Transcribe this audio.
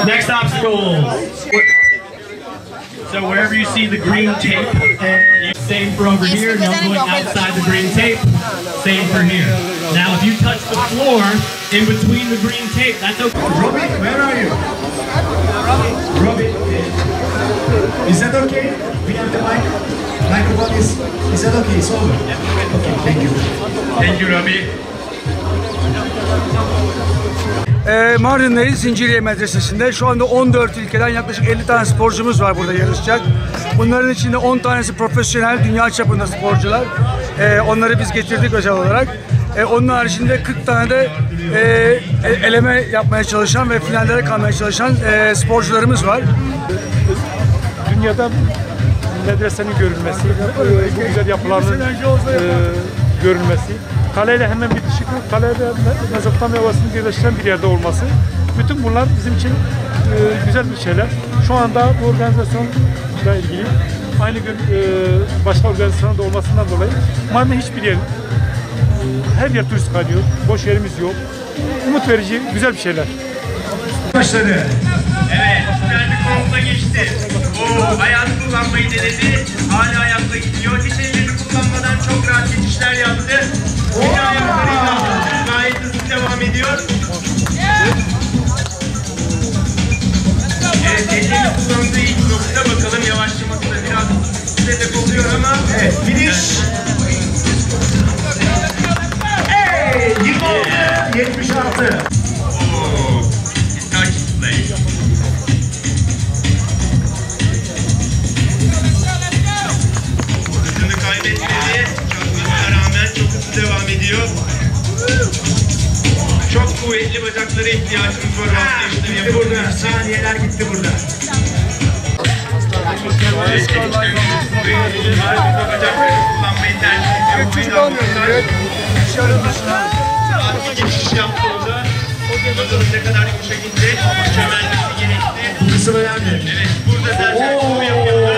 Next obstacle. So wherever you see the green tape, same for over here, no going outside the green tape, same for here. Now if you touch the floor in between the green tape, that's okay. Robin, where are you? Robin, is that okay? We have the mic. Microphone is that okay? It's over. Okay, thank you. Thank you, Robin. Mardin'deyiz, Zincirliye Medresesi'nde. Şu anda 14 ülkeden yaklaşık 50 tane sporcumuz var burada yarışacak. Bunların içinde 10 tanesi profesyonel, dünya çapında sporcular. Onları biz getirdik özel olarak. Onun haricinde 40 tane de eleme yapmaya çalışan ve finallere kalmaya çalışan sporcularımız var. Dünyada medresenin görülmesi, bu güzel yapıların görülmesi, kaleyle hemen bitişik, kaleyle Mezopotamya Ovası'nı birleştiren bir yerde olması, bütün bunlar bizim için güzel bir şeyler. Şu anda bu organizasyonla ilgili aynı gün başka organizasyonda olmasından dolayı Mardin hiçbir yer, her yer turist kalıyor, boş yerimiz yok. Umut verici, güzel bir şeyler. Başladı. Evet, güzel bir konumda geçti. O ayağını kullanmayı denedi, hala ayakta gidiyor. Hiç ellerini kullanmadan çok rahat geçişler yaptı. Bir ayaklarıyla gayet hızlı devam ediyor. Evet, ellerini kullandığı ilk nokta, bakalım yavaşlaması da biraz sebep oluyor ama Evet, finish. Hey, 26, 76. Kaybetmedi. Çarpmasına rağmen çok hızlı devam ediyor. Çok kuvvetli bacaklara ihtiyacımız var. Gitti burada. Saniyeler gitti burada. Bacakları kullanmayı tercih ediyor. Bir geçiş yaptı orada. Bakalım ne kadar yumuşa gitti. Çömelmesi gerekti. Bu kısım önemli. Evet, burada zaten şov yapıyorlar.